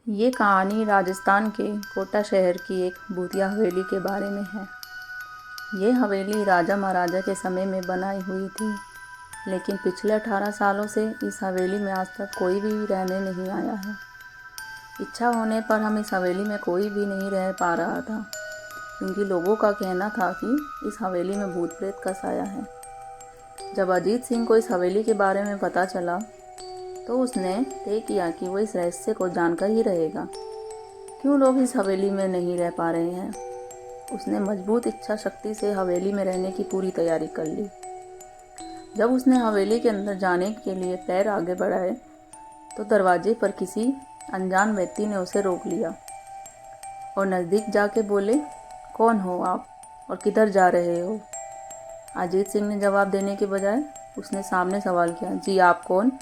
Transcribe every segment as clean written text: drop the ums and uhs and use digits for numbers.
ये कहानी राजस्थान के कोटा शहर की एक भूतिया हवेली के बारे में है। ये हवेली राजा महाराजा के समय में बनाई हुई थी, लेकिन पिछले 18 सालों से इस हवेली में आज तक कोई भी रहने नहीं आया है। इच्छा होने पर हम इस हवेली में कोई भी नहीं रह पा रहा था, क्योंकि लोगों का कहना था कि इस हवेली में भूत प्रेत का साया है। जब अजीत सिंह को इस हवेली के बारे में पता चला तो उसने तय किया कि वो इस रहस्य को जानकर ही रहेगा। क्यों लोग इस हवेली में नहीं रह पा रहे हैं? उसने मजबूत इच्छा शक्ति से हवेली में रहने की पूरी तैयारी कर ली। जब उसने हवेली के अंदर जाने के लिए पैर आगे बढ़ाए तो दरवाजे पर किसी अनजान व्यक्ति ने उसे रोक लिया और नज़दीक जाके बोले, कौन हो आप और किधर जा रहे हो? अजीत सिंह ने जवाब देने के बजाय उसने सामने सवाल किया, जी आप कौन?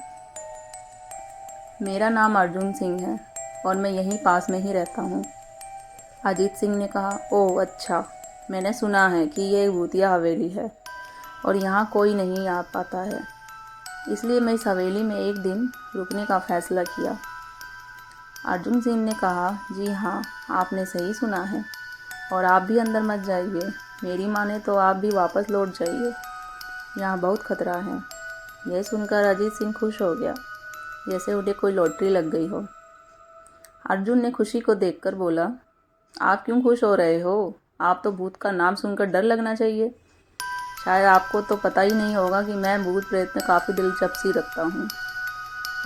मेरा नाम अर्जुन सिंह है और मैं यहीं पास में ही रहता हूँ। अजीत सिंह ने कहा, ओह अच्छा, मैंने सुना है कि ये एक भूतिया हवेली है और यहाँ कोई नहीं आ पाता है, इसलिए मैं इस हवेली में एक दिन रुकने का फ़ैसला किया। अर्जुन सिंह ने कहा, जी हाँ, आपने सही सुना है और आप भी अंदर मत जाइए। मेरी माने तो आप भी वापस लौट जाइए, यहाँ बहुत खतरा है। यह सुनकर अजीत सिंह खुश हो गया, जैसे उन्हें कोई लॉटरी लग गई हो। अर्जुन ने खुशी को देखकर बोला, आप क्यों खुश हो रहे हो? आप तो भूत का नाम सुनकर डर लगना चाहिए। शायद आपको तो पता ही नहीं होगा कि मैं भूत प्रेत में काफ़ी दिलचस्पी रखता हूँ।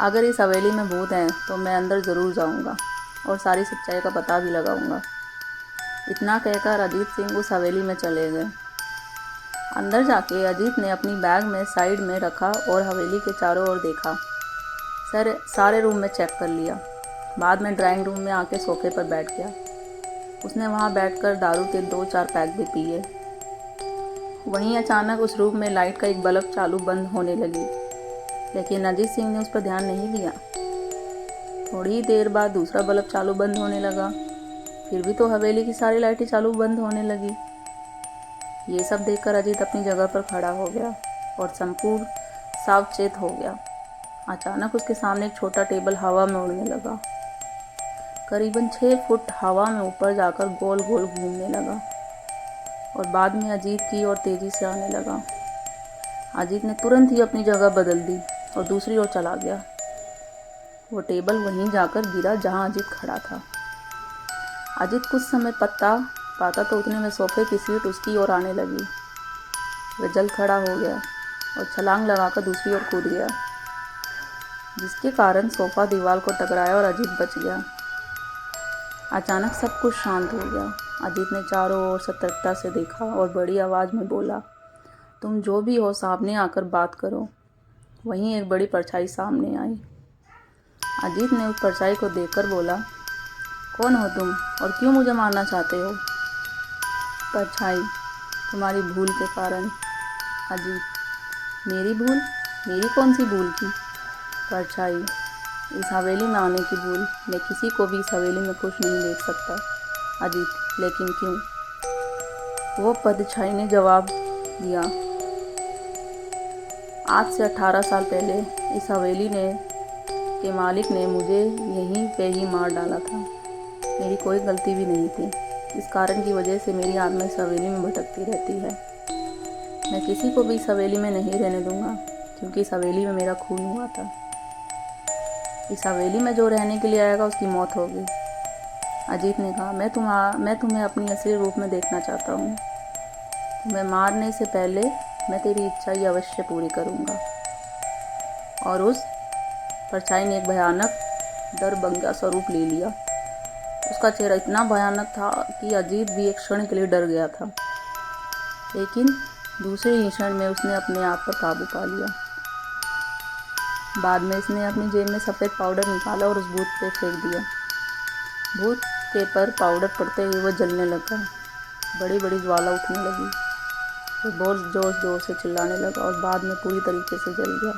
अगर इस हवेली में भूत हैं तो मैं अंदर ज़रूर जाऊँगा और सारी सच्चाई का पता भी लगाऊँगा। इतना कहकर अजीत सिंह उस हवेली में चले गए। अंदर जाके अजीत ने अपनी बैग में साइड में रखा और हवेली के चारों ओर देखा। सारे रूम में चेक कर लिया। बाद में ड्राइंग रूम में आके सोफे पर बैठ गया। उसने वहाँ बैठकर दारू के 2-4 पैक भी पिए। वहीं अचानक उस रूम में लाइट का एक बल्ब चालू बंद होने लगी, लेकिन अजीत सिंह ने उस पर ध्यान नहीं दिया। थोड़ी ही देर बाद दूसरा बल्ब चालू बंद होने लगा। फिर भी तो हवेली की सारी लाइटें चालू बंद होने लगी। ये सब देखकर अजीत अपनी जगह पर खड़ा हो गया और संपूर्ण सावचेत हो गया। अचानक उसके सामने एक छोटा टेबल हवा में उड़ने लगा। करीबन 6 फुट हवा में ऊपर जाकर गोल गोल घूमने लगा और बाद में अजीत की ओर तेजी से आने लगा। अजीत ने तुरंत ही अपनी जगह बदल दी और दूसरी ओर चला गया। वो टेबल वहीं जाकर गिरा जहां अजीत खड़ा था। अजीत कुछ समय पाता तो उतने में सोफे की सीट उसकी ओर आने लगी। वह जल्द खड़ा हो गया और छलांग लगाकर दूसरी ओर कूद गया, जिसके कारण सोफा दीवार को टकराया और अजीत बच गया। अचानक सब कुछ शांत हो गया। अजीत ने चारों ओर सतर्कता से देखा और बड़ी आवाज़ में बोला, तुम जो भी हो सामने आकर बात करो। वहीं एक बड़ी परछाई सामने आई। अजीत ने उस परछाई को देखकर बोला, कौन हो तुम और क्यों मुझे मारना चाहते हो? परछाई, तुम्हारी भूल के कारण। अजीत, मेरी भूल? मेरी कौन सी भूल की? परछाई, इस हवेली में आने की भूल। मैं किसी को भी इस हवेली में खुश नहीं देख सकता। अजीत, लेकिन क्यों? वो परछाई ने जवाब दिया, आज से 18 साल पहले इस हवेली के मालिक ने मुझे यहीं पे ही मार डाला था। मेरी कोई गलती भी नहीं थी। इस कारण की वजह से मेरी आत्मा इस हवेली में भटकती रहती है। मैं किसी को भी इस हवेली में नहीं रहने दूंगा, क्योंकि इस हवेली में मेरा खून हुआ था। इस हवेली में जो रहने के लिए आएगा उसकी मौत होगी। अजीत ने कहा, मैं तुम्हें अपनी असली रूप में देखना चाहता हूँ। तुम्हें मारने से पहले मैं तेरी इच्छा ही अवश्य पूरी करूँगा। और उस परछाई ने एक भयानक दरभंगा स्वरूप ले लिया। उसका चेहरा इतना भयानक था कि अजीत भी एक क्षण के लिए डर गया था, लेकिन दूसरे ही क्षण में उसने अपने आप पर काबू पा लिया। बाद में इसने अपनी जेब में सफ़ेद पाउडर निकाला और उस भूत पे फेंक दिया। भूत के पर पाउडर पड़ते हुए वह जलने लगा। बड़ी बड़ी ज्वाला उठने लगी। वो बहुत जोर से चिल्लाने लगा और बाद में पूरी तरीके से जल गया।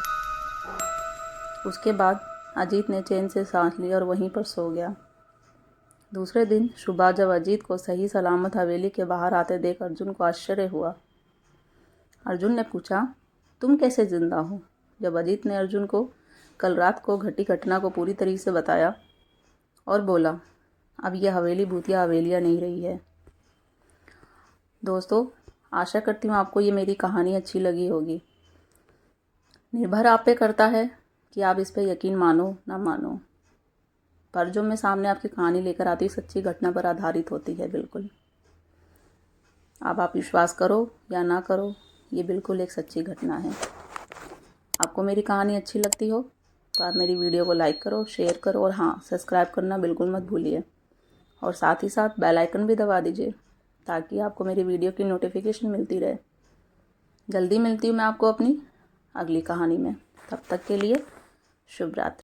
उसके बाद अजीत ने चैन से सांस ली और वहीं पर सो गया। दूसरे दिन सुबह जब अजीत को सही सलामत हवेली के बाहर आते देख अर्जुन को आश्चर्य हुआ। अर्जुन ने पूछा, तुम कैसे जिंदा हो? जब अजीत ने अर्जुन को कल रात को घटी घटना को पूरी तरीके से बताया और बोला, अब ये हवेली भूतिया हवेलियाँ नहीं रही है। दोस्तों, आशा करती हूँ आपको ये मेरी कहानी अच्छी लगी होगी। निर्भर आप पे करता है कि आप इस पे यकीन मानो ना मानो, पर जो मैं सामने आपकी कहानी लेकर आती हूँ सच्ची घटना पर आधारित होती है। बिल्कुल, अब आप विश्वास करो या ना करो, ये बिल्कुल एक सच्ची घटना है। आपको मेरी कहानी अच्छी लगती हो तो आप मेरी वीडियो को लाइक करो, शेयर करो और हाँ, सब्सक्राइब करना बिल्कुल मत भूलिए। और साथ ही साथ बेल आइकन भी दबा दीजिए ताकि आपको मेरी वीडियो की नोटिफिकेशन मिलती रहे। जल्दी मिलती हूँ मैं आपको अपनी अगली कहानी में। तब तक के लिए शुभ रात्रि।